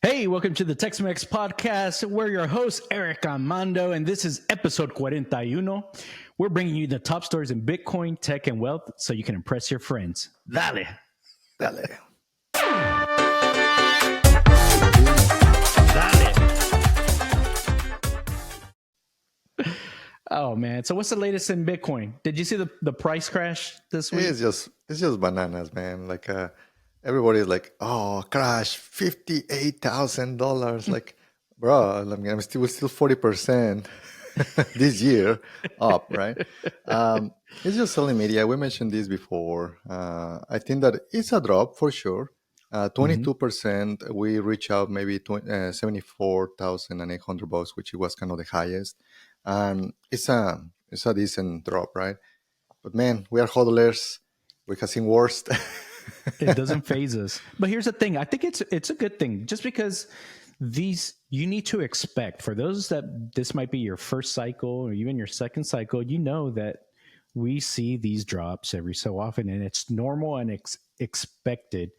Hey, welcome to the Tech-Mex Podcast. We're your hosts, Eric Mando, and this is episode 41. We're bringing you the top stories in Bitcoin, tech, and wealth so you can impress your friends. Dale. Dale. Oh, man. So what's the latest in Bitcoin? Did you see the price crash this week? It's just bananas, man. Like everybody's like, oh, crash, $58,000. Like, bro, I mean, I'm still 40% this year up, right? It's just selling media. We mentioned this before. I think that it's a drop for sure. 22%. We reach out maybe 74,800 bucks, which was kind of the highest. It's a decent drop, right? But man, we are hodlers. We have seen worst. It doesn't faze us. But here's the thing. I think it's a good thing. Just because you need to expect, for those that this might be your first cycle or even your second cycle, you know that we see these drops every so often, and it's normal and expected.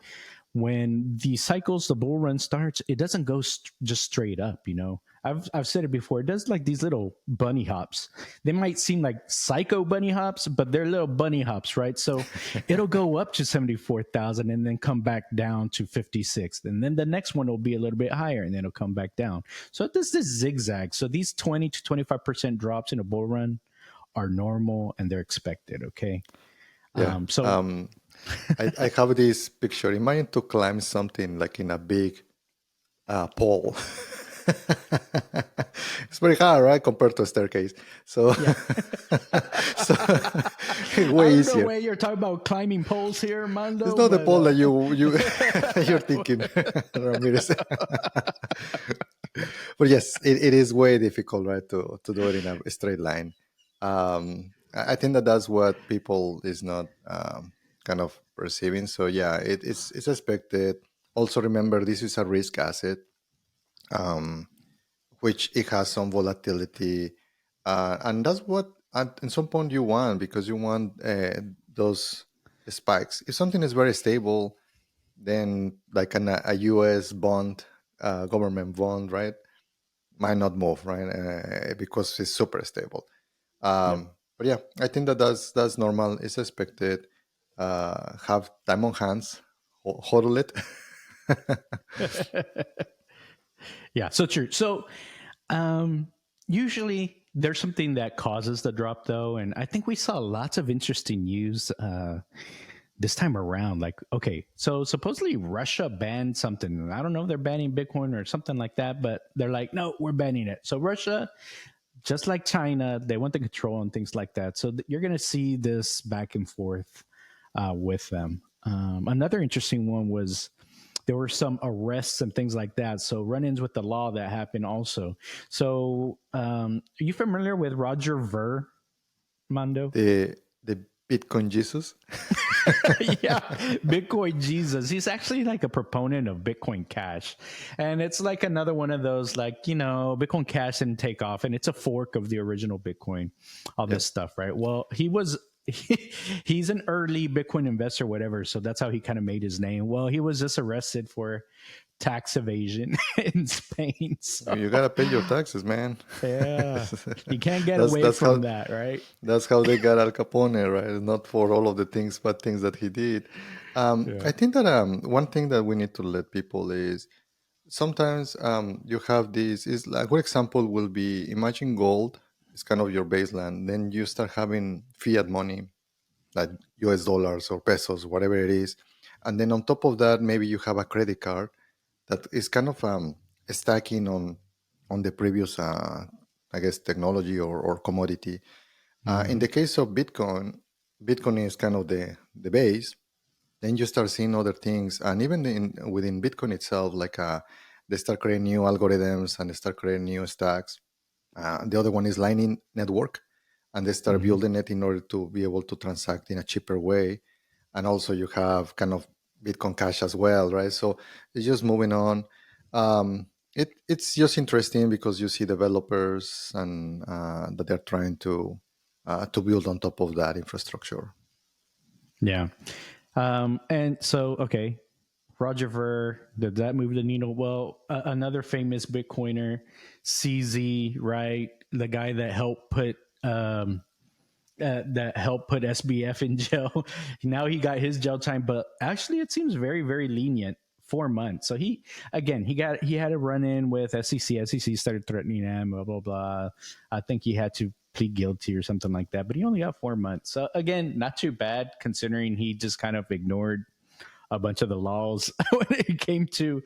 When the cycles, the bull run starts, it doesn't go just straight up. I've said it before. It does like these little bunny hops. They might seem like psycho bunny hops, but they're little bunny hops, right? So it'll go up to 74,000 and then come back down to 56. And then the next one will be a little bit higher and then it'll come back down. So this is zigzag. So these 20 to 25% drops in a bull run are normal and they're expected. Okay. Yeah. I have this picture. Imagine to climb something like in a big pole. It's very hard, right, compared to a staircase. So, yeah. way easier. I don't know where you're talking about climbing poles here, Mando. It's not the pole that you're thinking, Ramirez. But yes, it is way difficult, right, to do it in a straight line. I think that's what people is not kind of perceiving. So yeah, it's expected. Also remember, this is a risk asset, which it has some volatility, and that's what at some point you want, because you want those spikes. If something is very stable, then like a U.S. bond, government bond, right, might not move, right, because it's super stable. But yeah, I think that's normal. It's expected. Have time on hands, hodl it. Yeah, so true. So usually there's something that causes the drop, though, and I think we saw lots of interesting news this time around. Like, okay, so supposedly Russia banned something. I don't know if they're banning Bitcoin or something like that, but they're like, no, we're banning it. So Russia, just like China, they want the control and things like that. So you're going to see this back and forth with them. Another interesting one was there were some arrests and things like that. So run-ins with the law that happened also. So are you familiar with Roger Ver, Mando? The Bitcoin Jesus? Yeah, Bitcoin Jesus. He's actually like a proponent of Bitcoin Cash. And it's like another one of those, like, Bitcoin Cash didn't take off, and it's a fork of the original Bitcoin, all this stuff, right? Well, he's an early Bitcoin investor, whatever. So that's how he kind of made his name. Well, he was just arrested for tax evasion in Spain. So. You gotta pay your taxes, man. Yeah, you can't get away from that, right? That's how they got Al Capone, right? Not for all of the bad things that he did. I think that one thing that we need to let people is sometimes you have this. Is like, a good example will be, imagine gold is kind of your baseline. Then you start having fiat money, like US dollars or pesos, whatever it is, and then on top of that, maybe you have a credit card that is kind of stacking on the previous, I guess, technology or commodity. In the case of Bitcoin is kind of the base. Then you start seeing other things, and even within Bitcoin itself, like they start creating new algorithms and they start creating new stacks. The other one is Lightning Network, and they start building it in order to be able to transact in a cheaper way. And also you have kind of Bitcoin Cash as well, right? So it's just moving on. It's just interesting because you see developers and that they're trying to build on top of that infrastructure. Yeah. And so, okay, Roger Ver, did that move the needle? Well, another famous Bitcoiner, CZ, right? The guy that helped put SBF in jail. Now he got his jail time, but actually it seems very, very lenient. 4 months. So he had a run in with SEC. SEC started threatening him, blah blah blah. I think he had to plead guilty or something like that, but he only got 4 months. So again, not too bad considering he just kind of ignored a bunch of the laws when it came to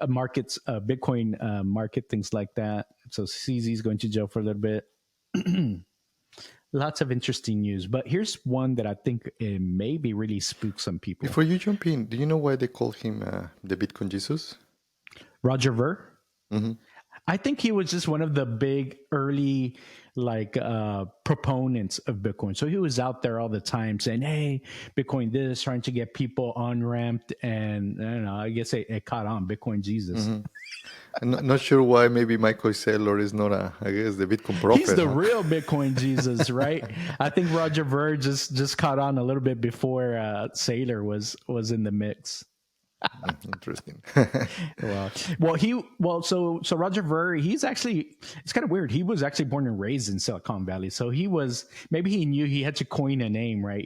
markets, Bitcoin market, things like that. So CZ is going to jail for a little bit. Lots of interesting news, but here's one that I think it maybe really spook some people. Before you jump in, do you know why they call him the Bitcoin Jesus? Roger Ver? Mm-hmm. I think he was just one of the big early proponents of Bitcoin. So he was out there all the time saying, hey, Bitcoin this, trying to get people on-ramped. And I don't know, I guess it caught on, Bitcoin Jesus. Mm-hmm. I'm not sure why maybe Michael Saylor is not, I guess, the Bitcoin prophet. He's the real Bitcoin Jesus, right? I think Roger Ver just caught on a little bit before Saylor was in the mix. Interesting. So Roger Ver, he's actually, it's kind of weird. He was actually born and raised in Silicon Valley. So maybe he knew he had to coin a name, right?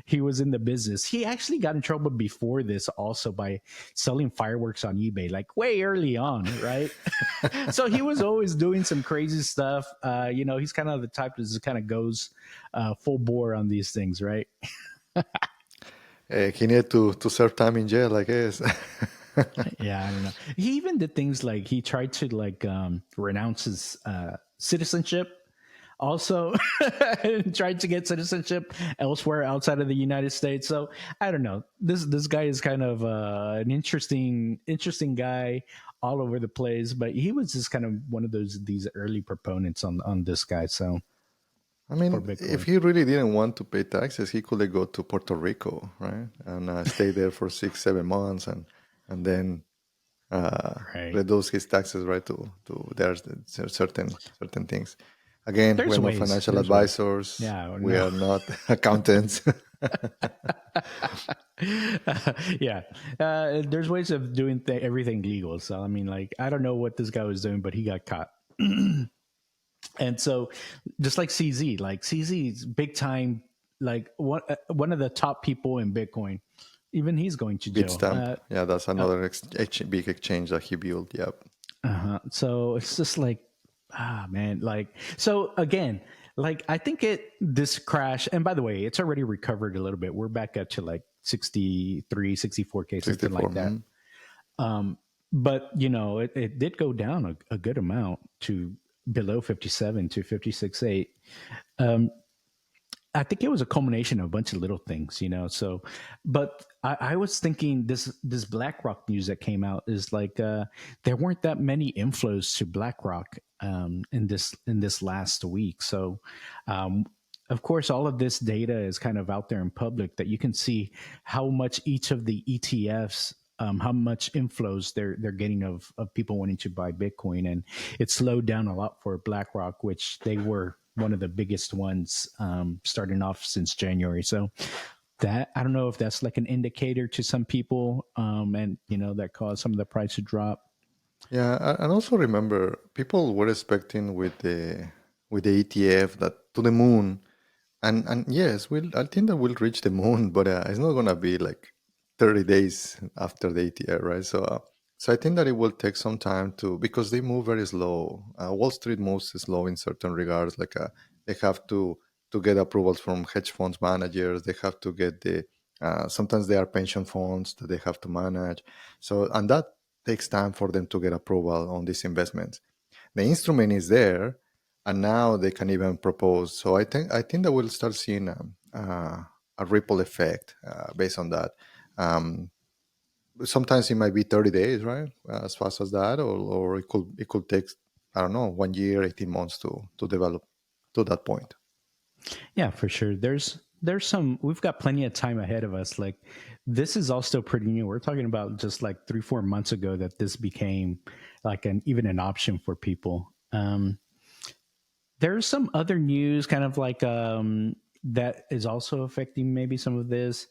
He was in the business. He actually got in trouble before this also by selling fireworks on eBay, like way early on, right? So he was always doing some crazy stuff. He's kind of the type that just kind of goes full bore on these things, right? He needed to serve time in jail, I guess. Yeah, I don't know. He even did things like he tried to renounce his citizenship. Also, tried to get citizenship elsewhere outside of the United States. So I don't know. This guy is kind of an interesting guy all over the place. But he was just kind of one of these early proponents on this guy. So. I mean, if he really didn't want to pay taxes, he could have go to Puerto Rico, right, and stay there for 6-7 months, and then reduce his taxes, right? To there's certain things. Again, we're not financial advisors. Yeah, we are not accountants. Yeah, there's ways of doing everything legal. So I mean, I don't know what this guy was doing, but he got caught. And so, just like CZ's big time, one of the top people in Bitcoin, even he's going to jail. Bitstamp, yeah, that's another big exchange that he built. Yep. So it's just man, so again, I think this crash, and by the way, it's already recovered a little bit. We're back up to 63, 64K, something like that. But it did go down a good amount to below 57 to 56.8. I think it was a culmination of a bunch of little things, So, but I was thinking this Blackrock news that came out is there weren't that many inflows to Blackrock in this last week. So, of course, all of this data is kind of out there in public that you can see how much each of the ETFs. How much inflows they're getting of people wanting to buy Bitcoin, and it slowed down a lot for BlackRock, which they were one of the biggest ones starting off since January. So that I don't know if that's an indicator to some people, and that caused some of the price to drop. Yeah, and also remember, people were expecting with the ETF that to the moon, and yes, I think that we'll reach the moon, but it's not gonna be 30 days after the ETF, right? So I think that it will take some time because they move very slow. Wall Street moves slow in certain regards. They have to get approvals from hedge funds managers. They have to get sometimes they are pension funds that they have to manage. So, and that takes time for them to get approval on these investments. The instrument is there, and now they can even propose. So I think that we'll start seeing a ripple effect based on that. Sometimes it might be 30 days, right? As fast as that, or it could take, I don't know, 1 year, 18 months to develop to that point. Yeah, for sure. We've got plenty of time ahead of us. This is all still pretty new. We're talking about just 3-4 months ago that this became even an option for people. There's some other news kind of that is also affecting maybe some of this.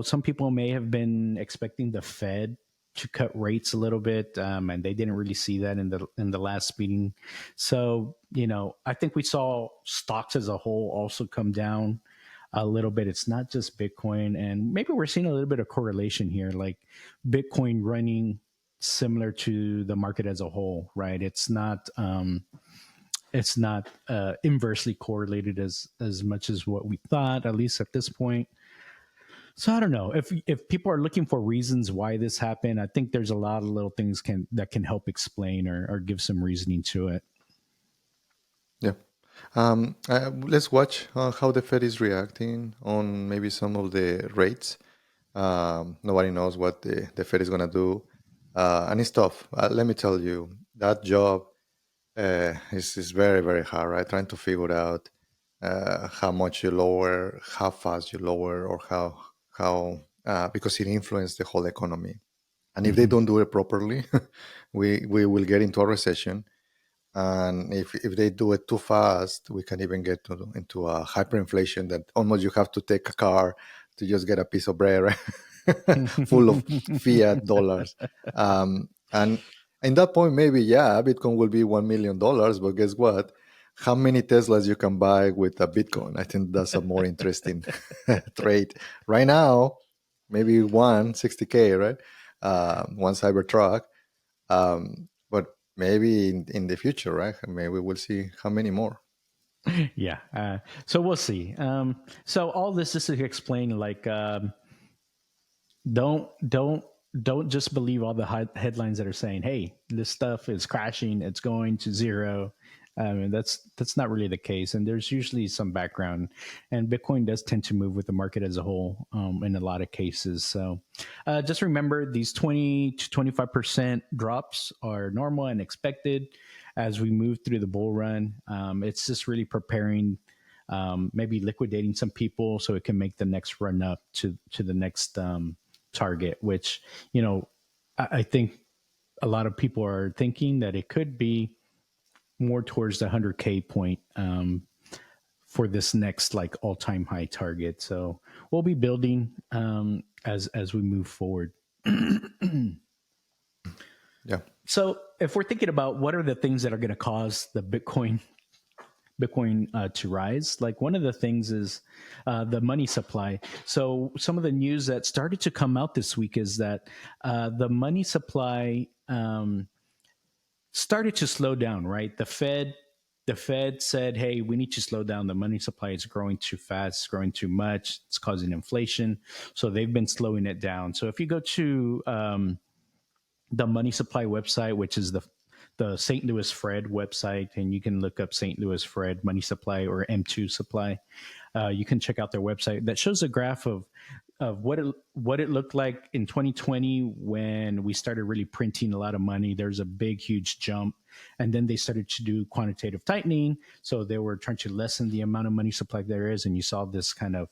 Some people may have been expecting the Fed to cut rates a little bit, and they didn't really see that in the last meeting. So, I think we saw stocks as a whole also come down a little bit. It's not just Bitcoin, and maybe we're seeing a little bit of correlation here, like Bitcoin running similar to the market as a whole, right? It's not inversely correlated as much as what we thought, at least at this point. So I don't know if people are looking for reasons why this happened. I think there's a lot of little things that can help explain or give some reasoning to it. Yeah. Let's watch how the Fed is reacting on maybe some of the rates. Nobody knows what the Fed is going to do. And it's tough. Let me tell you, that job is very, very hard, right? Trying to figure out how much you lower, how fast you lower, or how because it influences the whole economy. And if they don't do it properly, we will get into a recession. And if they do it too fast, we can even get into a hyperinflation that almost you have to take a car to just get a piece of bread, right? Full of fiat dollars. And in that point, maybe, yeah, Bitcoin will be $1 million. But guess what? How many Teslas you can buy with a Bitcoin? I think that's a more interesting trade. Right now, maybe 160K, right? One Cybertruck. But maybe in the future, right? Maybe we'll see how many more. Yeah. So we'll see. So all this is to explain, like, don't don't don't just believe all the headlines that are saying, "Hey, this stuff is crashing. It's going to zero." That's not really the case, and there's usually some background. And Bitcoin does tend to move with the market as a whole in a lot of cases. So just remember, these 20 to 25% drops are normal and expected as we move through the bull run. It's just really preparing. Maybe liquidating some people so it can make the next run up to the next target, which I think a lot of people are thinking that it could be more towards the 100K point for this next like all-time high target. So we'll be building as we move forward. Yeah. So if we're thinking about what are the things that are going to cause the Bitcoin to rise, like one of the things is the money supply. So some of the news that started to come out this week is that the money supply started to slow down, right? The Fed said, hey, we need to slow down. The money supply is growing too fast, it's growing too much, it's causing inflation. So they've been slowing it down. So if you go to the money supply website, which is the St. Louis Fred website, and you can look up St. Louis Fred money supply or M2 supply. You can check out their website that shows a graph of what it looked like in 2020 when we started really printing a lot of money. There's a big, huge jump, and then they started to do quantitative tightening. So they were trying to lessen the amount of money supply there is, and you saw this kind of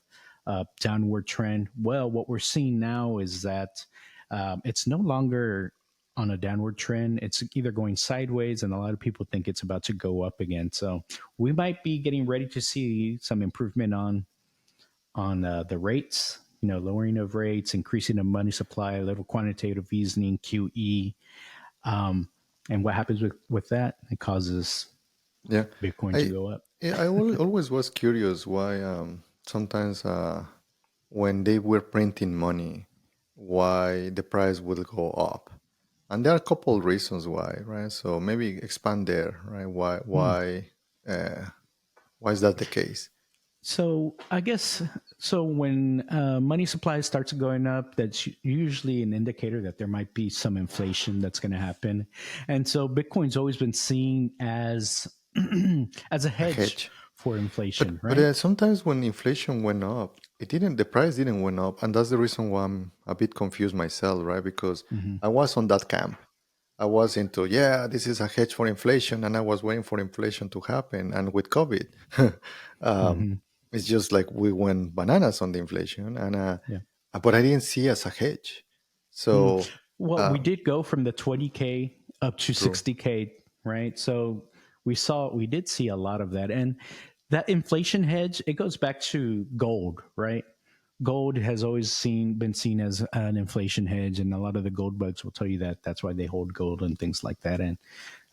downward trend. Well, what we're seeing now is that it's no longer on a downward trend. It's either going sideways, and a lot of people think it's about to go up again. So we might be getting ready to see some improvement on the rates. Lowering of rates, increasing the money supply, a little quantitative easing, QE, and what happens with that? It causes Bitcoin to go up. I always was curious why sometimes when they were printing money, why the price would go up. And there are a couple of reasons why, right? So maybe expand there, right? Why is that the case? So I guess when money supply starts going up, that's usually an indicator that there might be some inflation that's going to happen, and so Bitcoin's always been seen as as a hedge for inflation, right? But sometimes when inflation went up, the price didn't went up, and that's the reason why I'm a bit confused myself, right? Because I was on that camp. I was into, this is a hedge for inflation, and I was waiting for inflation to happen. And with COVID, it's just like we went bananas on the inflation, and but I didn't see it as a hedge. So, well, we did go from the 20K up to 60K, right? So we did see a lot of that, and that inflation hedge, it goes back to gold, right? Gold has always been seen as an inflation hedge, and a lot of the gold bugs will tell you that that's why they hold gold and things like that. And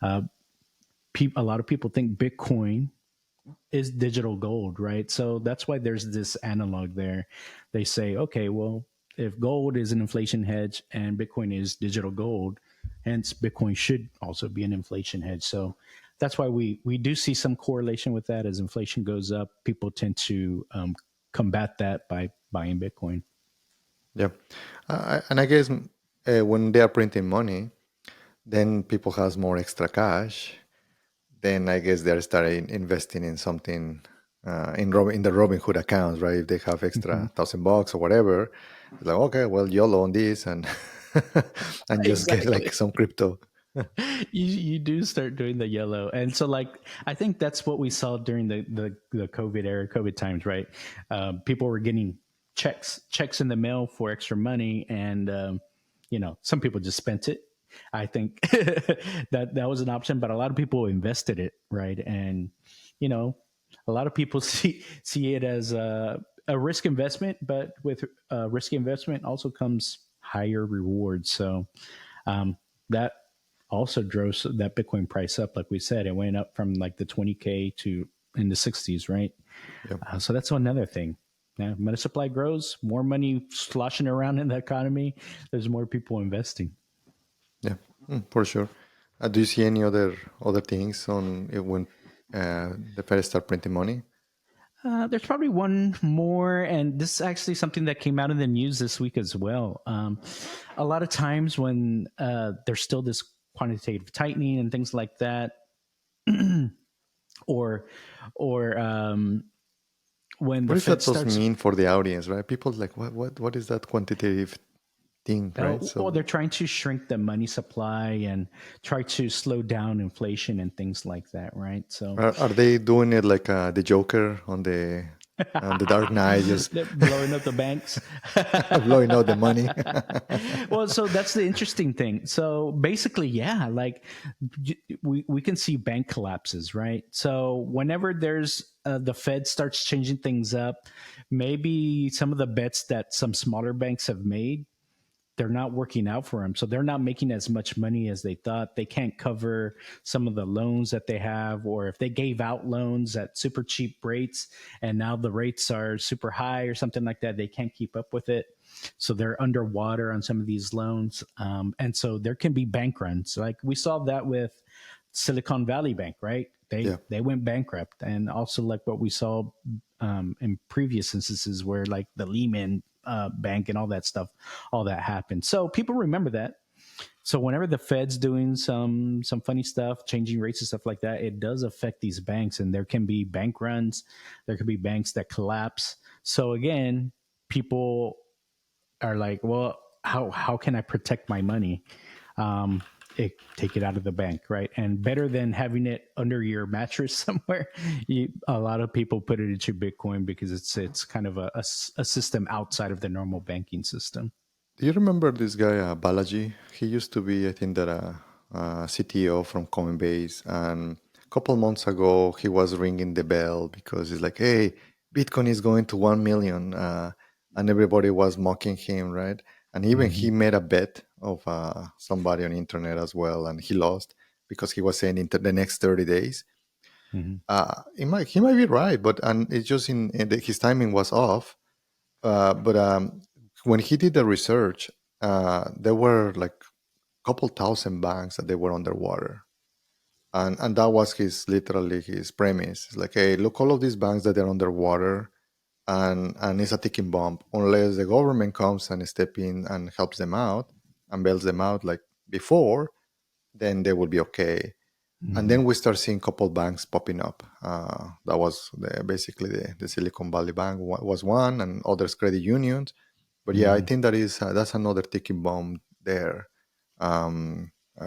uh, a lot of people think Bitcoin is digital gold, right? So that's why there's this analog there. They say, okay, well, if gold is an inflation hedge and Bitcoin is digital gold, hence Bitcoin should also be an inflation hedge. So that's why we do see some correlation with that. As inflation goes up, people tend to combat that by buying Bitcoin. Yeah. And I guess when they are printing money, then people has more extra cash. Then I guess they're starting investing in something in the Robinhood accounts, right? If they have Mhm. extra $1,000 or whatever, it's like, okay, well, YOLO on this and and just get Exactly. like some crypto. You do start doing the yellow, and so like I think that's what we saw during the COVID era, COVID times, right? People were getting checks in the mail for extra money, and some people just spent it. I think that was an option, but a lot of people invested it, right? And you know, a lot of people see it as a risk investment, but with risky investment also comes higher rewards. So that also drove that Bitcoin price up. Like we said, it went up from like the 20K to in the 60s, right? Yeah, So that's another thing. Yeah, money supply grows, more money sloshing around in the economy. There's more people investing. yeah, for sure. Do you see any other things on it when the Fed start printing money? There's probably one more, and this is actually something that came out in the news this week as well. A lot of times when there's still this quantitative tightening and things like that, or when What the does Fed that does starts. mean for the audience, right? People like, what is that quantitative thing, right? Well, So they're trying to shrink the money supply and try to slow down inflation and things like that, right? So, are they doing it like the Joker on the Dark Knight, just blowing up the banks. blowing out the money? Well, so that's the interesting thing. So basically, yeah, like we can see bank collapses, right? So whenever there's the Fed starts changing things up, maybe some of the bets that some smaller banks have made, they're not working out for them. So they're not making as much money as they thought. They can't cover some of the loans that they have, or if they gave out loans at super cheap rates and now the rates are super high or something like that, they can't keep up with it. So they're underwater on some of these loans. And so there can be bank runs. Like we saw that with Silicon Valley Bank, right? Yeah, They went bankrupt, and also like what we saw in previous instances where like the Lehman Bank and all that stuff, all that happened. So people remember that. So whenever the Fed's doing some funny stuff, changing rates and stuff like that, it does affect these banks, and there can be bank runs. There could be banks that collapse. So again, people are like, well, how can I protect my money? Um, take it out of the bank, right? And better than having it under your mattress somewhere, a lot of people put it into Bitcoin because it's kind of a system outside of the normal banking system. do you remember this guy Balaji? He used to be, I think, that CTO from Coinbase, and a couple months ago he was ringing the bell because he's like, "Hey, Bitcoin is going to 1 million," and everybody was mocking him, right? And even he Mm-hmm. made a bet of somebody on internet as well, and he lost because he was saying in the next 30 days. Mm-hmm. He might be right, but and it's just his timing was off. But when he did the research, there were like a couple thousand banks that they were underwater, and that was literally his premise. It's like, hey, look, all of these banks that are underwater, and it's a ticking bomb. Unless the government comes and step in and helps them out and bails them out like before, then they will be okay. And Mm-hmm. then we start seeing couple banks popping up. That was basically the Silicon Valley Bank was one, and others credit unions. But yeah, I Mm-hmm. think that's another ticking bomb there,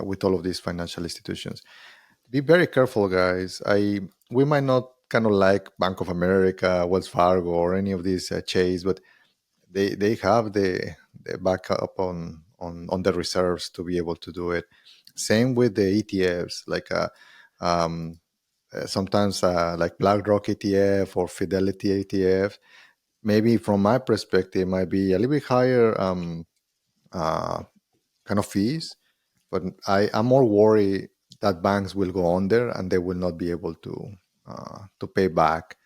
with all of these financial institutions. Be very careful, guys. We might not kind of like Bank of America, Wells Fargo, or any of these Chase, but they have the backup on the reserves to be able to do it. Same with the ETFs, like um, sometimes like Blackrock ETF or Fidelity ETF, maybe from my perspective, might be a little bit higher uh, kind of fees, but I'm more worried that banks will go under and they will not be able to pay back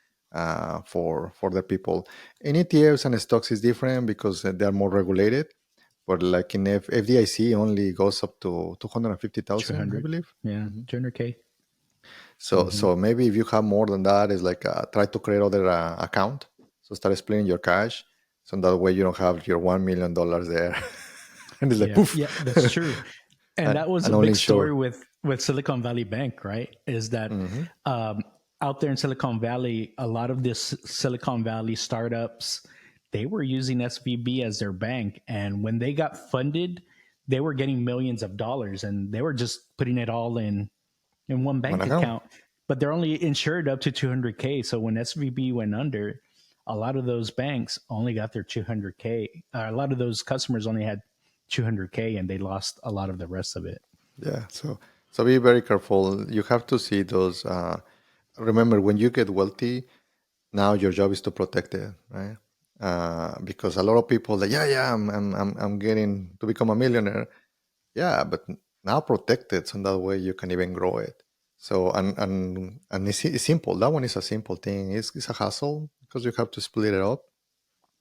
for the people. In ETFs and stocks is different because they are more regulated. But like in FDIC, only goes up to 250,000, I 200. believe. Yeah, 200K. So maybe if you have more than that, it's like try to create other account. So start splitting your cash, so that way you don't have your $1 million there, and it's like Yeah, poof, yeah, that's true. And that was a and only big story insure. with Silicon Valley Bank, right? Is that Hmm. um, out there in Silicon Valley, a lot of this Silicon Valley startups, they were using SVB as their bank, and when they got funded, they were getting millions of dollars, and they were just putting it all in one One bank account. account. But they're only insured up to 200K. So when SVB went under, a lot of those banks only got their 200K. A lot of those customers only had 200K, and they lost a lot of the rest of it. Yeah. So be very careful. You have to see those. Remember, when you get wealthy, now your job is to protect it, right? Because a lot of people like, yeah, I'm getting to become a millionaire. Yeah, but now protect it so that way you can even grow it. So and it's simple. That one is a simple thing. It's a hassle because you have to split it up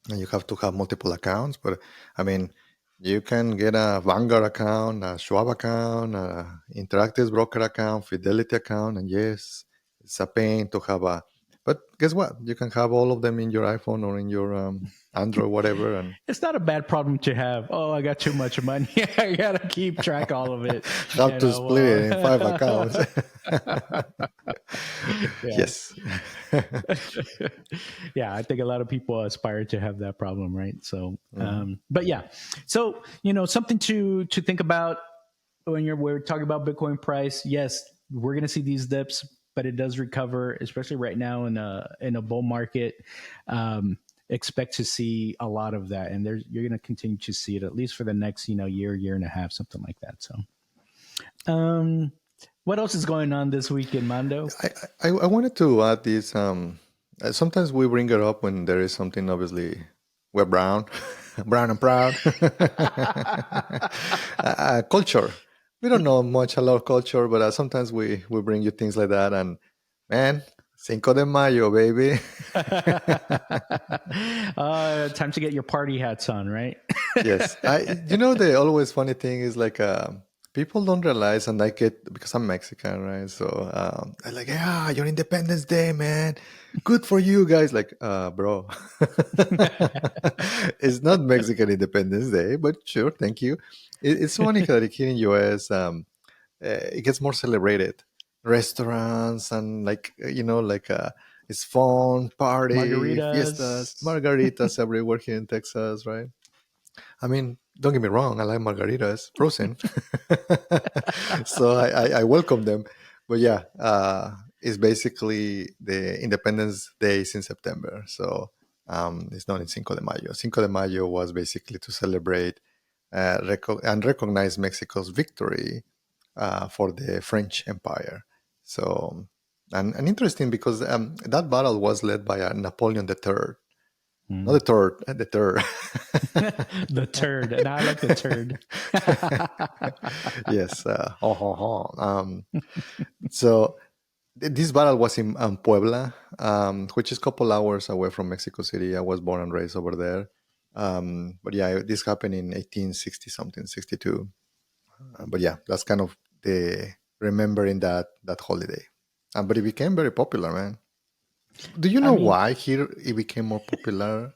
and you have to have multiple accounts. But I mean, you can get a Vanguard account, a Schwab account, a Interactive Broker account, Fidelity account, and yes, it's a pain to have a. But guess what? You can have all of them in your iPhone or in your Android, whatever, and It's not a bad problem to have. Oh, I got too much money. I gotta keep track all of it. have to split it in 5 accounts. Yeah. Yes. Yeah, I think a lot of people aspire to have that problem, right? So, Mhm. but yeah, so something to think about when we're talking about Bitcoin price. Yes, we're gonna see these dips, but it does recover, especially right now in a bull market. Expect to see a lot of that, and you're gonna continue to see it at least for the next year and a half, something like that. So, um, what else is going on this weekend, Mando? I wanted to add this. Sometimes we bring it up when there is something. Obviously, we're brown, brown and proud. Culture. We don't know much about culture, but sometimes we bring you things like that. And man, Cinco de Mayo, baby. Time to get your party hats on, right? Yes, the always funny thing is like people don't realize, and I get because I'm Mexican, right? So I'm like, yeah, your Independence Day, man, good for you guys. Like, bro, it's not Mexican Independence Day, but sure, thank you. It's funny that here in US, it gets more celebrated, restaurants and like like it's fun, party, fiestas, Margaritas. margaritas everywhere here in Texas, right? I mean, don't get me wrong, I like margaritas, frozen. So I welcome them. But yeah, it's basically the Independence Days in September. So it's not in Cinco de Mayo. Cinco de Mayo was basically to celebrate and recognize Mexico's victory for the French Empire. So, and interesting because that battle was led by Napoleon III. Not the Mm. third, the third. The turd. And I like the turd. Yes. So this battle was in Puebla, which is a couple hours away from Mexico City. I was born and raised over there. But yeah, this happened in 1860 something, 62. But yeah, that's kind of the remembering that holiday. But it became very popular, man. Do you I know mean, why here it became more popular?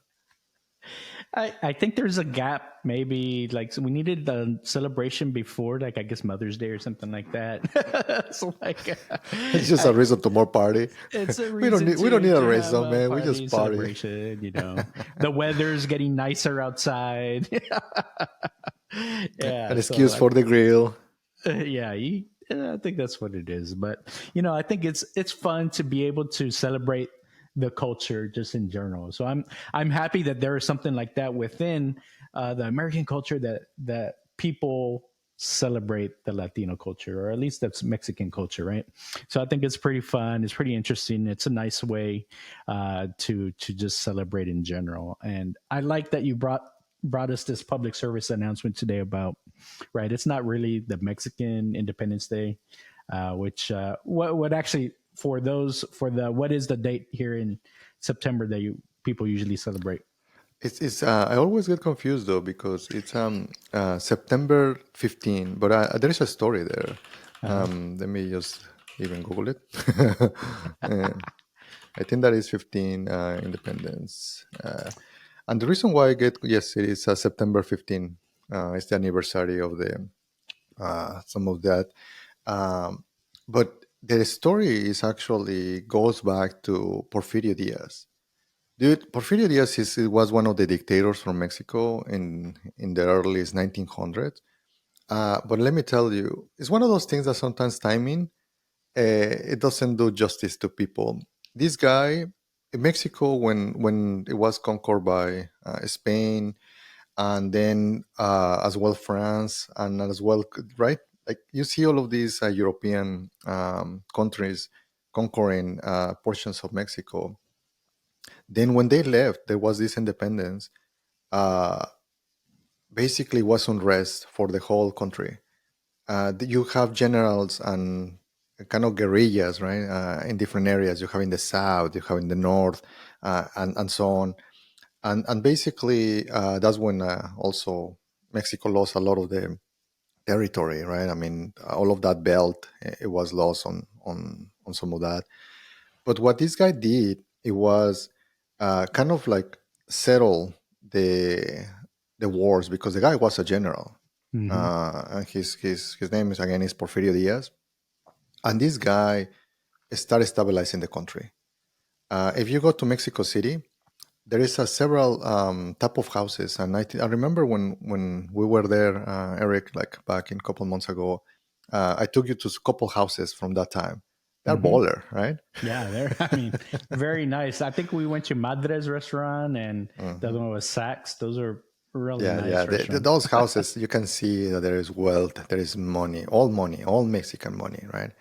I think there's a gap. Maybe like so we needed the celebration before, like I guess Mother's Day or something like that. So like, It's just a reason to more party. it's a We don't reason need we don't need a to have reason, a man. We just party party. celebration. The weather's getting nicer outside. An Yeah. So excuse for the grill. yeah, I think that's what it is. But I think it's fun to be able to celebrate the culture just in general. So I'm happy that there is something like that within the American culture that people celebrate the Latino culture, or at least that's Mexican culture, right? So I think it's pretty fun. It's pretty interesting. It's a nice way to just celebrate in general. And I like that you brought us this public service announcement today about, right, it's not really the Mexican Independence Day, which what actually for the what is the date here in September that people usually celebrate? It's I always get confused though because it's September 15, but there is a story there. Let me just even Google it. Uh, I think that is 15 Independence. And the reason why I get, yes, it is September 15. It's the anniversary of the some of that. Um, but the story is actually goes back to Porfirio Diaz. Dude, Porfirio Diaz was one of the dictators from Mexico in the early 1900s. But let me tell you, it's one of those things that sometimes timing it doesn't do justice to people. This guy in Mexico, when it was conquered by Spain, and then as well France, and as well, right? Like you see all of these European countries conquering portions of Mexico. Then when they left, there was this independence. Uh, Basically, was unrest for the whole country. You have generals and kind of guerrillas, right? In different areas, you have in the south, you have in the north, and so on. And basically, that's when also Mexico lost a lot of the territory, right? I mean, all of that belt it was lost on some of that. But what this guy did, it was kind of like settle the wars because the guy was a general. Mm-hmm. And his name is again is Porfirio Diaz, and this guy started stabilizing the country. If you go to Mexico City, there is a several type of houses, and I remember when we were there, Eric, like back in a couple months ago, I took you to a couple houses from that time. They're Mm-hmm. baller, right? Yeah, they're, I mean, very nice. I think we went to Madre's restaurant, and the other one was Saks. Those are really Yeah, nice yeah. restaurants. Those houses, you can see that there is wealth, there is money, all Mexican money, right?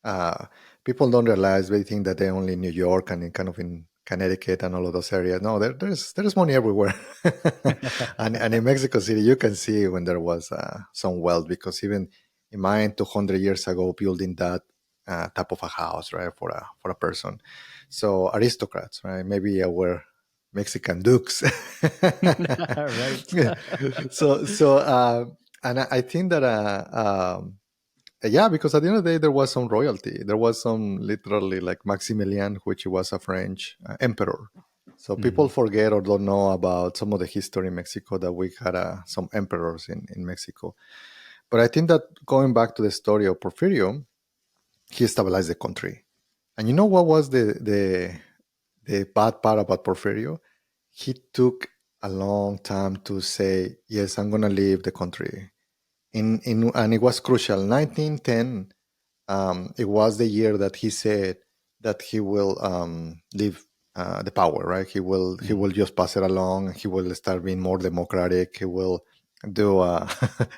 Uh, People don't realize, they think that they're only in New York and in kind of in Connecticut and all of those areas. No, there's money everywhere. And in Mexico City, you can see when there was some wealth because even in mine 200 years ago, building that type of a house, right, for a person. So aristocrats, right? Maybe were Mexican dukes. Right. Yeah. And I think that yeah, because at the end of the day there was some royalty, there was some literally like Maximilian, which was a French emperor. So people Mhm. forget or don't know about some of the history in Mexico, that we had some emperors in Mexico. But I think that going back to the story of Porfirio, he stabilized the country. And you know what was the bad part about Porfirio? He took a long time to say, yes, I'm going to leave the country. And it was crucial. 1910, it was the year that he said that he will leave the power, right? He will Mhm. just pass it along. He will start being more democratic. He will do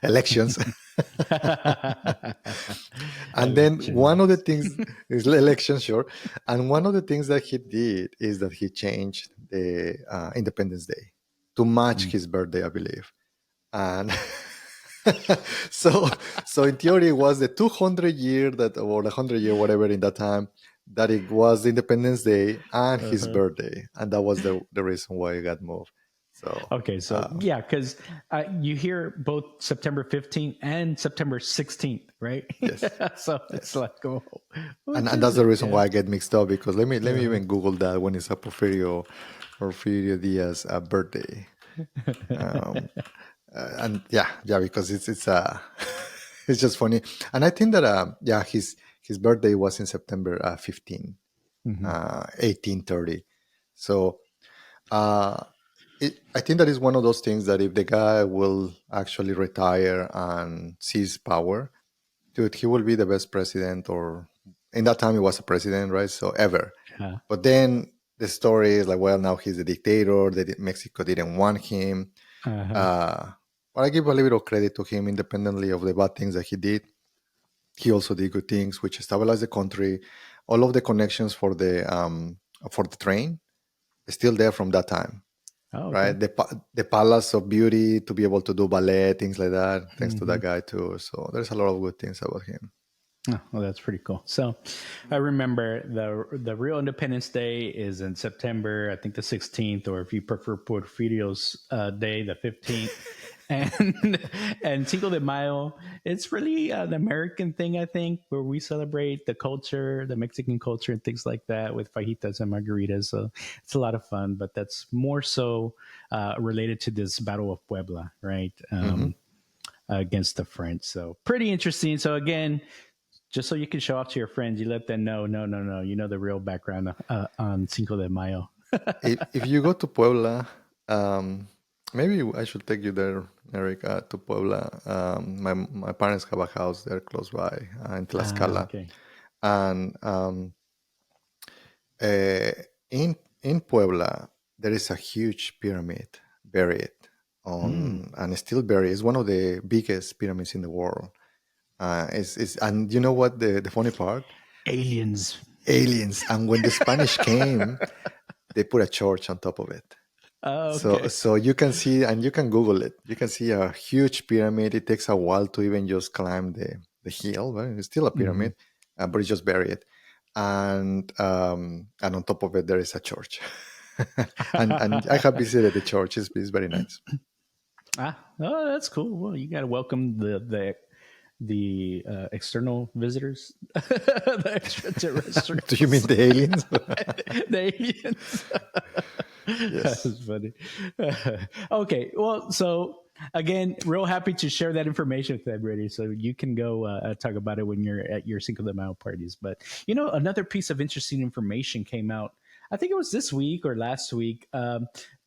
elections. And then one of the Elections. things is elections, sure. And one of the things that he did is that he changed the Independence Day to match Mm. his birthday, I believe. And so, so in theory, it was the 200 year that, or the 100 year, whatever, in that time, that it was Independence Day and his Uh-huh. birthday, and that was the reason why it got moved. So, Okay, so uh, yeah, because you hear both September 15th and September 16th, right? yes, So it's yes. like, oh, and, which and is that's the it? reason Yeah. why I get mixed up, because let me Uh-huh. even Google that when it's a Porfirio Diaz birthday. Um, and yeah, because it's it's just funny. And I think that yeah, his birthday was in September 15, Mhm. 1830. So uh, I think that is one of those things that if the guy will actually retire and seize power, dude, he will be the best president, or in that time he was a president, right? So ever. Yeah. But then the story is like, well, now he's a dictator. That Mexico didn't want him. Uh-huh. Uh, but I give a little bit of credit to him, independently of the bad things that he did. He also did good things, which stabilized the country. All of the connections for the train is still there from that time, Oh, right? okay. The Palace of Beauty, to be able to do ballet, things like that, thanks to Hmm. that guy too. So there's a lot of good things about him. Oh, well, that's pretty cool. So, I remember the real Independence Day is in September. I think the 16th, or if you prefer Porfirio's Day, the 15th. And and Cinco de Mayo, it's really an American thing, I think, where we celebrate the culture, the Mexican culture, and things like that with fajitas and margaritas. So it's a lot of fun, but that's more so related to this Battle of Puebla, right? Hmm. Against the French. So pretty interesting. So again, just so you can show off to your friends, you let them know, no, no, no, you know the real background on Cinco de Mayo. If you go to Puebla, maybe I should take you there, Eric, to Puebla. My parents have a house there close by, in Ah, Tlaxcala, okay. and uh, in Puebla there is a huge pyramid buried Mm. and still buried. It's one of the biggest pyramids in the world. And you know what the funny part? Aliens. Aliens. And when the Spanish came, they put a church on top of it. Oh, okay. So you can see, and you can Google it. You can see a huge pyramid. It takes a while to even just climb the hill. Right? It's still a Hmm. pyramid, but it's just buried. And on top of it there is a church. And I have visited the church. It's very nice. Oh, that's cool. Well, you got to welcome the external visitors, the Do you mean extraterrestrials, the aliens? the aliens. That Yes. was funny. Okay, well, so again, real happy to share that information with everybody, so you can go talk about it when you're at your Cinco de Mayo parties. But another piece of interesting information came out. I think it was this week or last week.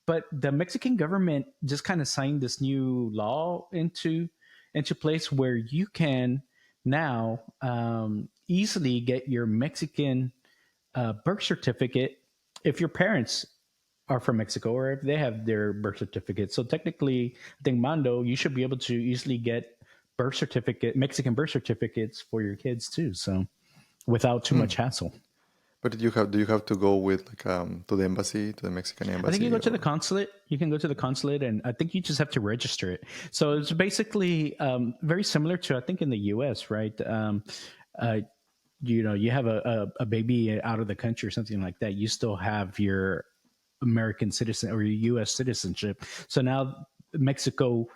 But the Mexican government just kind of signed this new law into place where you can now easily get your Mexican birth certificate if your parents are from Mexico or if they have their birth certificate. So technically, I think Mando, you should be able to easily get Mexican birth certificates for your kids too. So without too Hmm. much hassle. But do you have to go with like to the embassy, to the Mexican I think you go embassy, to the or? consulate. You can go to the consulate, and I think you just have to register it. So it's basically very similar to I think in the U.S. Right? Uh, you have a baby out of the country or something like that. You still have your American citizen or your U.S. citizenship. So now Mexico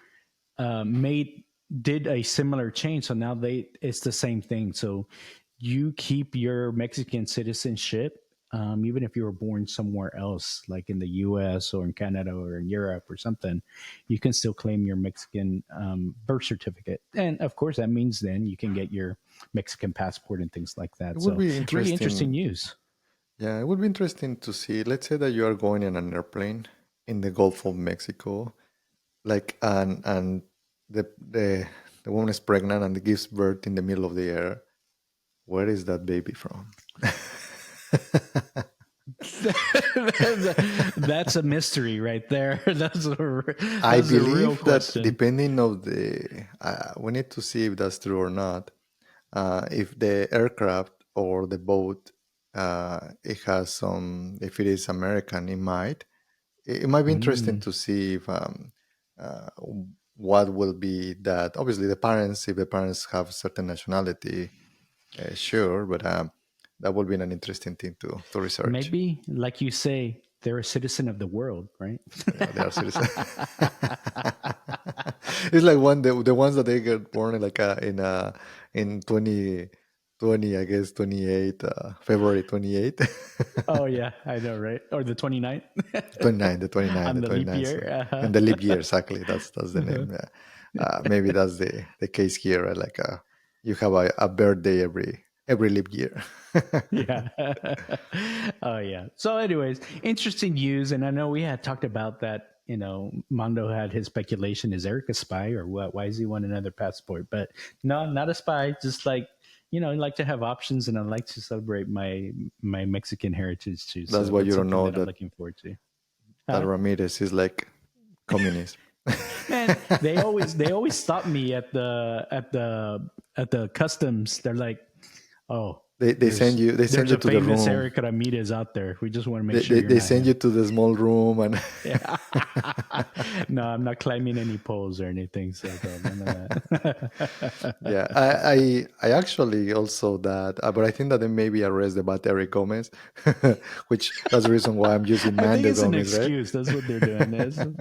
made did a similar change. So now it's the same thing. So you keep your Mexican citizenship, even if you were born somewhere else, like in the U.S. or in Canada or in Europe or something, you can still claim your Mexican birth certificate. And of course, that means then you can get your Mexican passport and things like It that. would So be really interesting interesting. news. Yeah, it would be interesting to see. Let's say that you are going in an airplane in the Gulf of Mexico, like, and the woman is pregnant and gives birth in the middle of the air. Where is that baby from? That's a mystery right there. I That's a real believe that question. depending of we need to see if that's true or not. If the aircraft or the boat, if it is American, it might be interesting Mm. to see if uh, what will be that. Obviously, if the parents have certain nationality, sure, but that would be an interesting thing to research. Maybe, like you say, they're a citizen of the world, right? Yeah, they are citizens. It's like the ones that they get born like in 2020, I guess 28, February 28. Oh yeah, I know, right? Or the 29th 29, the 29, on the the leap 29. year. So, Uh-huh. and the leap year, exactly. That's the Uh-huh. name. Yeah. Maybe that's the case here, right? Like you have a birthday every leap year. Yeah. Oh yeah. So, anyways, interesting news, and I know we had talked about that. Mondo had his speculation: is Eric a spy or what? Why does he want another passport? But no, not a spy. Just like I like to have options, and I like to celebrate my Mexican heritage too. That's So why that's you don't something know that I'm that looking forward to. that Huh? Ramirez is like communist. Man, they always stop me at the customs. They're like, "Oh, They send there's you there's a to the famous room. Eric Ramirez out there. We just want to make sure you're They not send him." you to the small room and Yeah. No, I'm not climbing any poles or anything. So none of that. yeah, I actually also that, but I think that they maybe arrest the bad Eric Gomez, which that's the reason why I'm using I think Mando it's an Gomez, right? excuse. That's what they're doing.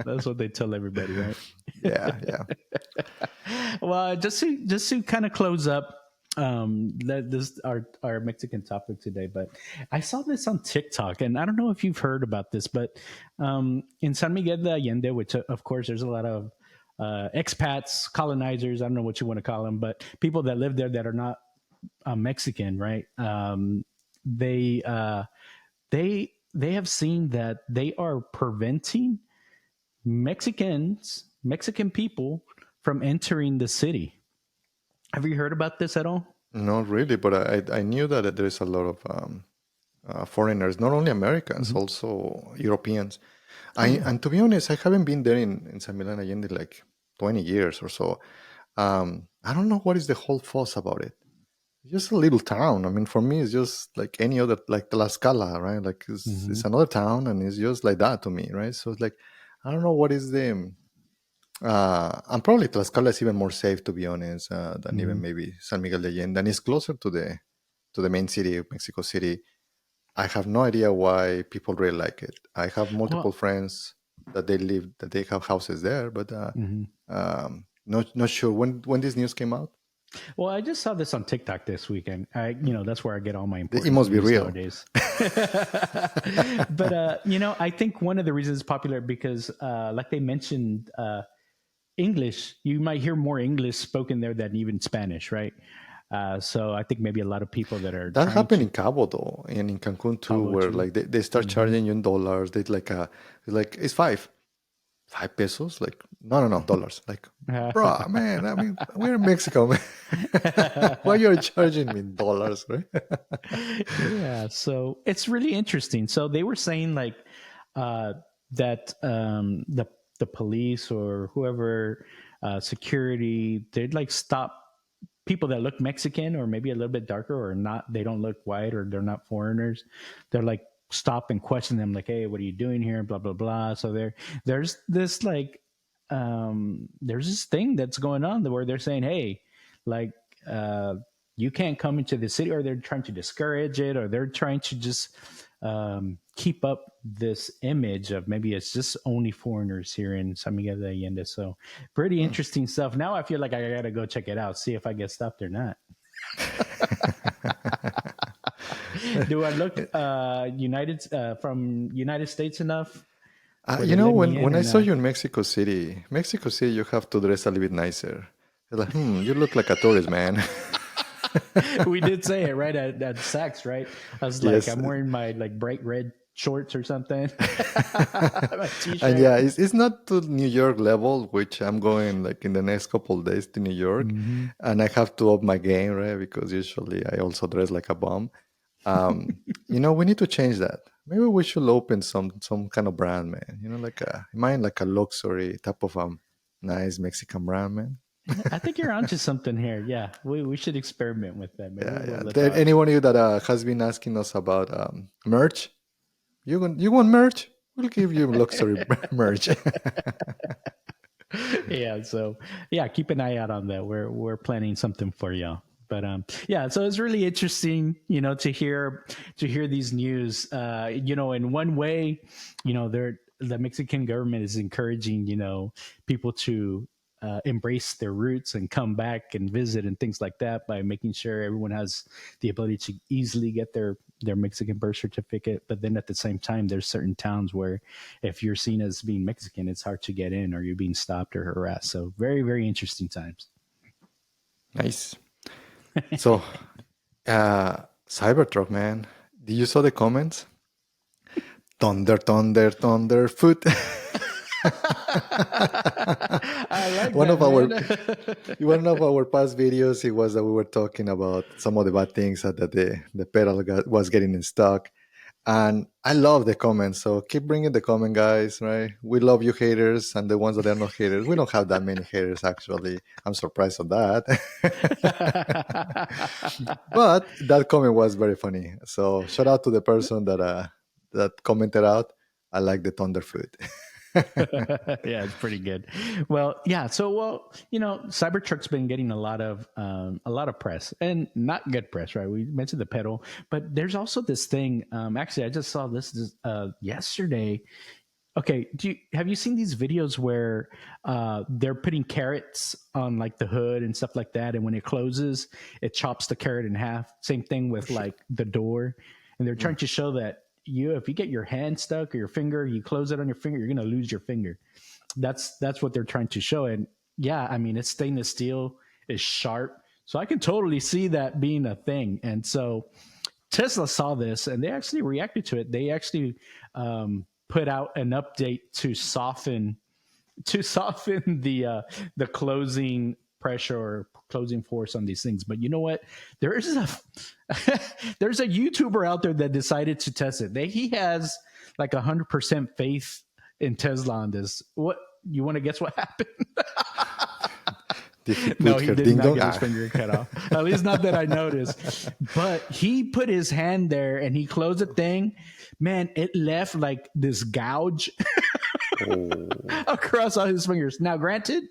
That's what they tell everybody, right? Yeah, yeah. Well, just to kind of close up this our Mexican topic today, but I saw this on TikTok, and I don't know if you've heard about this, but in San Miguel de Allende, which of course there's a lot of expats, colonizers, I don't know what you want to call them, but people that live there that are not Mexican, right? They they have seen that they are preventing Mexican people from entering the city. Have you heard about this at all? Not really, but I knew that there is a lot of foreigners, not only Americans, Mm-hmm. also Europeans. Oh yeah. And to be honest, I haven't been there in San Miguel de Allende like 20 years or so. I don't know what is the whole fuss about it. It's just a little town. I mean, for me, it's just like any other, like Tlaxcala, right? Like Mm-hmm. it's another town, and it's just like that to me, right? So it's like I don't know what is the. And probably Tlaxcala is even more safe, to be honest, than Mm-hmm. even maybe San Miguel de Allende, and it's closer to the main city of Mexico City. I have no idea why people really like it. I have multiple Well, friends that they have houses there, but mm-hmm. not sure when this news came out. Well, I just saw this on TikTok this weekend. That's where I get all my It important must be news real. nowadays. But I think one of the reasons it's popular because, like they mentioned, English. You might hear more English spoken there than even Spanish, right? So I think maybe a lot of people that are That trying happened to in Cabo though, and in Cancun too, Cabo where too. like they start Mm-hmm. charging you in dollars. They like it's five pesos. Like no dollars. Like bro, man. I mean, we're in Mexico, man. Why you're charging me in dollars, right? Yeah, so it's really interesting. So they were saying like uh, that the police or whoever security they'd like stop people that look Mexican or maybe a little bit darker or not. They don't look white or they're not foreigners. They're like stop and question them like, hey, what are you doing here? Blah blah blah. So there's this like there's this thing that's going on where they're saying, hey, like uh, you can't come into the city, or they're trying to discourage it, or they're trying to just keep up this image of maybe it's just only foreigners here in San Miguel de Allende. So pretty Hmm. interesting stuff. Now I feel like I gotta go check it out, see if I get stopped or not. Do I look from United States enough where they let me in When or I saw not? you in Mexico City, you have to dress a little bit nicer. It's like, you look like a tourist, man. We did say it right at Saks, right? I was like, Yes. I'm wearing my like bright red shorts or something, my And t-shirt. yeah, it's not to New York level, which I'm going like in the next couple of days to New York, Mm-hmm. and I have to up my game, right? Because usually I also dress like a bum. We need to change that. Maybe we should open some kind of brand, man. Like mine, like a luxury type of nice Mexican brand, man. I think you're onto something here. Yeah, we should experiment with that. Maybe Yeah, yeah. we'll There, adopt. anyone of you that has been asking us about merch, you want merch? We'll give you luxury merch. Yeah, so yeah, keep an eye out on that. We're planning something for y'all. But yeah, so it's really interesting, to hear these news. In one way, the Mexican government is encouraging, people to embrace their roots and come back and visit and things like that by making sure everyone has the ability to easily get their Mexican birth certificate. But then at the same time, there's certain towns where if you're seen as being Mexican, it's hard to get in or you're being stopped or harassed. So very, very interesting times. Nice. So, Cybertruck, man. Did you saw the comments? Thunder, thunder, thunder, foot. I like one that, of our man. one of our past videos, it was that we were talking about some of the bad things that the pedal was getting in stock, And I love the comments. So keep bringing the comment, guys, right? We love you haters and the ones that are not haters. We don't have that many haters, actually. I'm surprised of that. But that comment was very funny. So shout out to the person that commented out. I like the Thunderfoot. Yeah, it's pretty good. Well, yeah. So, well, Cybertruck's been getting a lot of press, and not good press, right? We mentioned the pedal, but there's also this thing. Actually, I just saw this yesterday. Okay, have you seen these videos where they're putting carrots on like the hood and stuff like that, and when it closes, it chops the carrot in half. Same thing with like the door, and they're trying to show that if you get your hand stuck or your finger, you close it on your finger, you're gonna lose your finger. That's what they're trying to show, and yeah, I mean it's stainless steel, it's sharp, so I can totally see that being a thing, and so Tesla saw this and they actually reacted to it. They actually put out an update to soften the closing pressure or closing force on these things. But you know what? There is a there's a YouTuber out there that decided to test it. He has like 100% faith in Tesla on this. What you want to guess what happened? No, he did not get his finger cut off. At least not that I noticed. But he put his hand there and he closed the thing. Man, it left like this gouge across all his fingers. Now, granted,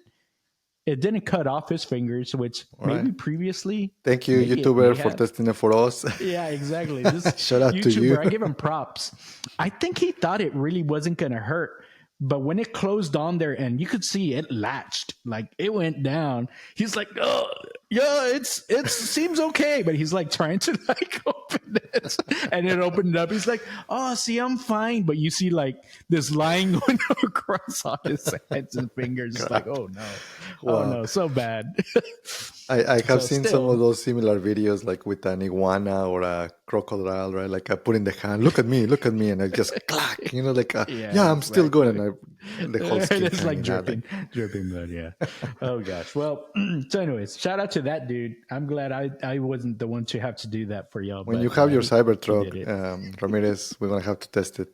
it didn't cut off his fingers, which maybe previously. Thank you, YouTuber, for testing it for us. Yeah, exactly. This Shout out YouTuber, to you. I give him props. I think he thought it really wasn't going to hurt. But when it closed on there and you could see it latched, like it went down, he's like, oh, yeah, it seems okay. But he's like trying to like open it and it opened up. He's like, oh, see, I'm fine. But you see like this line going across all his hands and fingers. It's like, oh no. Wow. Oh no, so bad. I have seen some of those similar videos, like with an iguana or a crocodile, right? Like I put in the hand, look at me, and I just clack, like, yeah, I'm still good, and the whole skin it's like dripping blood. Yeah. Oh gosh. Well, so anyways, shout out to that dude. I'm glad I wasn't the one to have to do that for y'all. When you have your Cybertruck, Ramirez, we're gonna have to test it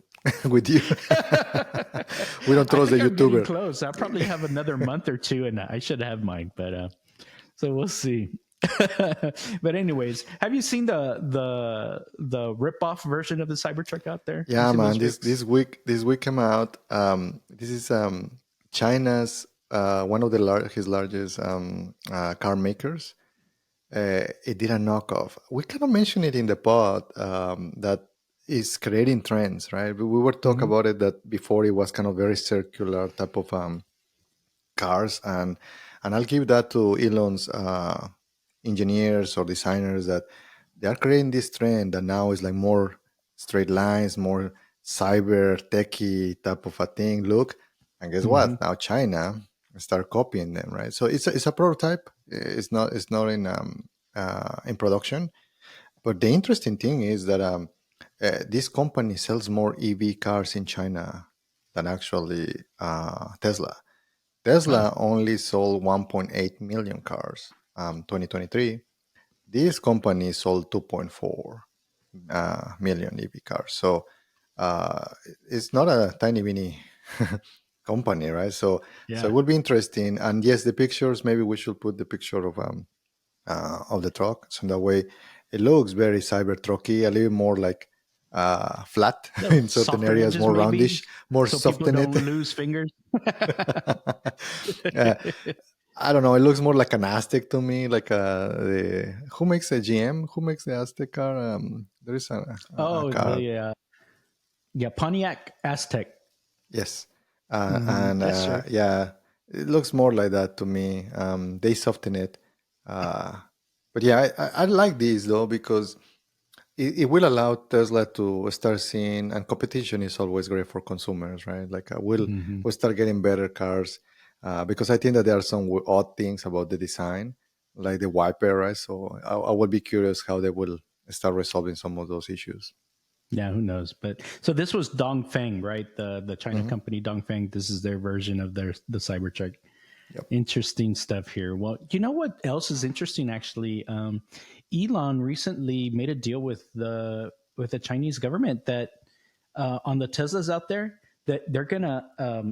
with you. We don't trust the YouTuber. Close. I probably have another month or two, and I should have mine, but so we'll see. But anyways, have you seen the rip-off version of the Cybertruck out there? Yeah, man. This week came out. This is China's one of his largest car makers. It did a knockoff. We kind of mentioned it in the pod that is creating trends, right? We were talking about it that before it was kind of very circular type of cars, and I'll give that to Elon's engineers or designers that they are creating this trend that now is like more straight lines, more cyber techy type of a thing look. And guess what? Now China start copying them, right? So it's a prototype. It's not in production. But the interesting thing is that this company sells more EV cars in China than actually Tesla. Tesla only sold 1.8 million cars 2023. This company sold 2.4 million EV cars. So it's not a tiny mini company, right? So it would be interesting. And yes, the pictures, maybe we should put the picture of the truck. So that way it looks very Cybertrucky, a little more like flat in certain areas, more maybe, roundish, more so soft people in don't lose fingers. I don't know. It looks more like an Aztec to me. Like who makes a GM? Who makes the Aztec car? There is a car. Pontiac Aztec. Yes, it looks more like that to me. They soften it, but yeah, I like these though because it will allow Tesla to start seeing, and competition is always great for consumers, right? Like we'll start getting better cars because I think that there are some odd things about the design, like the wiper, right? So I will be curious how they will start resolving some of those issues. Yeah, who knows? But so this was Dongfeng, right? The China company Dongfeng. This is their version of the Cybertruck. Yep. Interesting stuff here. Well, you know what else is interesting? Actually, Elon recently made a deal with the with the Chinese government that on the Teslas out there that they're gonna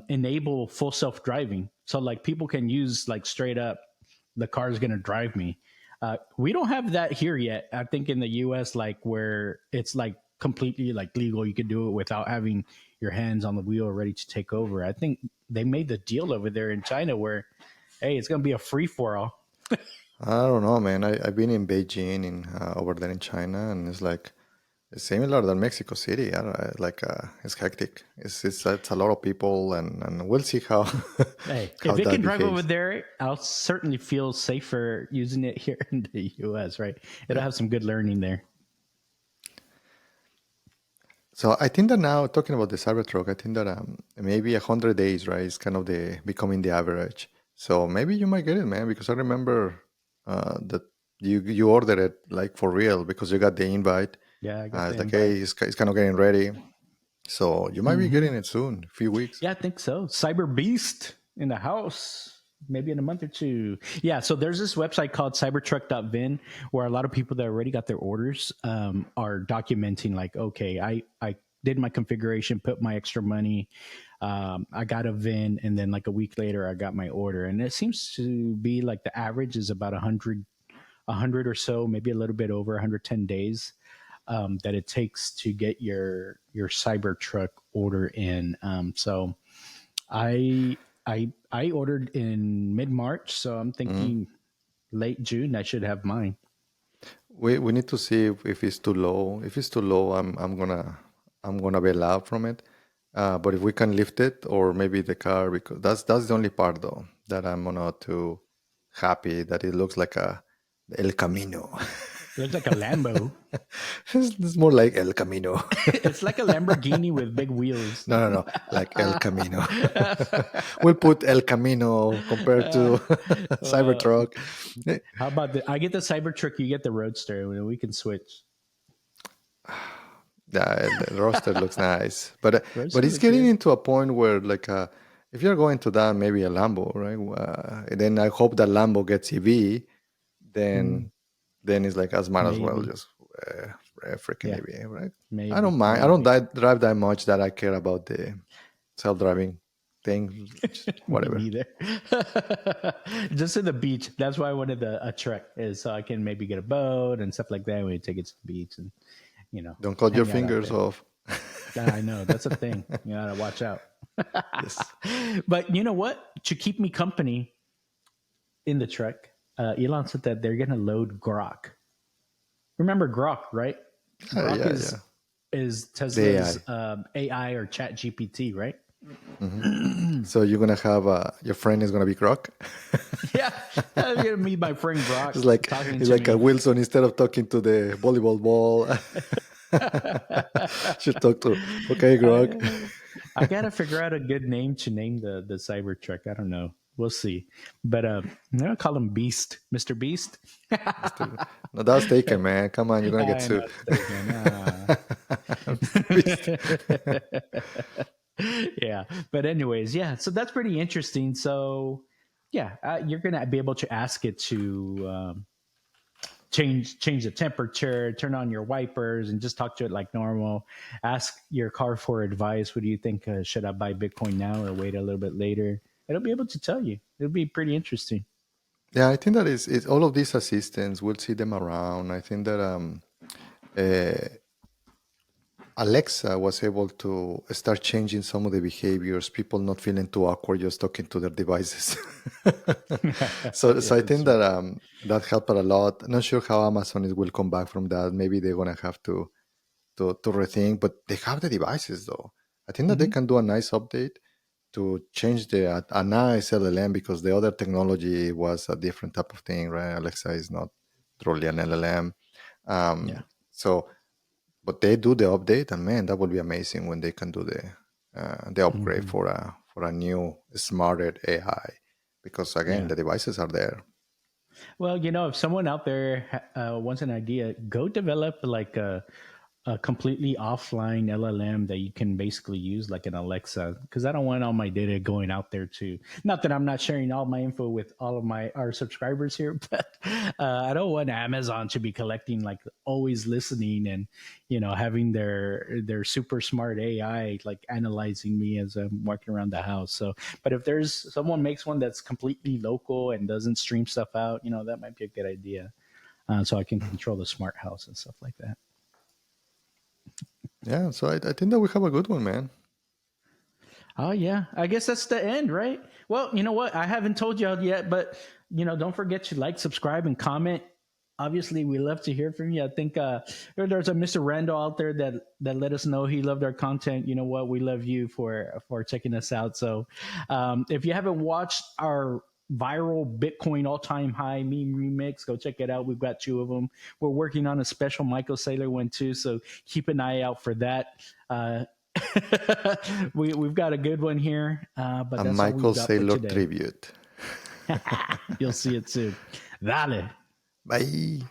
enable full self driving. So like people can use like straight up, the car is gonna drive me. We don't have that here yet. I think in the U.S., like where it's like completely like legal, you could do it without having your hands on the wheel ready to take over. I think they made the deal over there in China where, hey, it's gonna be a free for all. I don't know, man. I've been in Beijing, in over there in China, and it's like it's similar than Mexico City. I don't know, like it's hectic. It's a lot of people, and we'll see how Hey, how if it that can drive over behaves. there, I'll certainly feel safer using it here in the U.S. Right? It'll Yeah. have some good learning there. So I think that now talking about the Cybertruck, I think that maybe 100 days, right, is kind of the becoming the average. So maybe you might get it, man, because I remember that you ordered it like for real because you got the invite. Yeah, I got the It's like, hey, invite. it's kind of getting ready. So you might be Hmm. getting it soon, a few weeks. Yeah, I think so. Cyber Beast in the house, maybe in a month or two. Yeah, so there's this website called cybertruck.vin where a lot of people that already got their orders are documenting, like, okay, I did my configuration, put my extra money, I got a VIN, and then like a week later, I got my order. And it seems to be like the average is about 100 or so, maybe a little bit over 110 days that it takes to get your Cybertruck order in. So I ordered in mid March, so I'm Mhm. thinking late June I should have mine. We need to see if it's too low. If it's too low, I'm gonna bail out from it. But if we can lift it, or maybe the car, because that's the only part though that I'm not too happy that it looks like a El Camino. It looks like a Lambo. It's more like El Camino. It's like a Lamborghini with big wheels. No, no, no, like El Camino. We'll put El Camino compared to Uh, Cybertruck. how about I get the Cybertruck, you get the Roadster, and we can switch. Yeah, the roster looks nice, but Roadster it's looks getting good. into a point where like if you're going to that, maybe a Lambo, right? Then I hope that Lambo gets EV. Mm, Then it's like as might as well maybe. just freaking Yeah, EV, right? I don't maybe. mind. I don't Maybe. drive that much that I care about the self-driving thing. Just Me whatever. neither. Just in the beach. That's why I wanted a truck is so I can maybe get a boat and stuff like that when you take it to the beach and Don't cut your hang out fingers there. off. Yeah, I know that's a thing. You gotta watch out. Yes. But you know what? To keep me company in the truck, Elon said that they're gonna load Grok. Remember Grok, right? Grok Yeah, yeah. is The Tesla's AI. AI or Chat GPT, right? Hmm. So you're gonna have your friend is gonna be Croc. Yeah, I'm gonna meet my friend Grok It's like talking it's to like a me. Wilson instead of talking to the volleyball ball. Should talk to okay, Grog. I, I gotta figure out a good name to name the Cybertruck. I don't know. We'll see. But I'm gonna call him Beast, Mr. Beast. No, that was taken, man. Come on, you're gonna get I know sued. it's taken. Mr. Beast. Yeah. But anyways, yeah. So that's pretty interesting. So yeah, you're gonna be able to ask it to change the temperature, turn on your wipers, and just talk to it like normal. Ask your car for advice. What do you think? Should I buy Bitcoin now or wait a little bit later? It'll be able to tell you. It'll be pretty interesting. Yeah, I think that is all of these assistants. We'll see them around. I think that uh, Alexa was able to start changing some of the behaviors, people not feeling too awkward just talking to their devices. So Yeah, I that's think right. that that helped a lot. Not sure how Amazon will come back from that. Maybe they're gonna have to rethink, but they have the devices though. I think that they Hmm. can do a nice update to change a nice LLM because the other technology was a different type of thing, right? Alexa is not truly an LLM. Yeah. So but they do the update, and man, that would be amazing when they can do the upgrade Hmm. for a new smarter AI, because again, Yeah. the devices are there. Well, if someone out there wants an idea, go develop like a completely offline LLM that you can basically use like an Alexa, because I don't want all my data going out there too. Not that I'm not sharing all my info with all of our subscribers here, but I don't want Amazon to be collecting, like always listening and having their super smart AI like analyzing me as I'm walking around the house. So, but if there's someone makes one that's completely local and doesn't stream stuff out, that might be a good idea. So I can control the smart house and stuff like that. Yeah, so I think that we have a good one, man. Oh yeah, I guess that's the end, right? Well, you know what? I haven't told y'all yet, but don't forget to like, subscribe, and comment. Obviously, we love to hear from you. I think there's a Mr. Randall out there that let us know he loved our content. You know what? We love you for checking us out. So, if you haven't watched our viral Bitcoin all-time high meme remix, go check it out. We've got 2 of them. We're working on a special Michael Saylor one too, so keep an eye out for that. We've got a good one here, but A that's all Michael we've got for Saylor today. tribute. You'll see it soon. Dale. Bye.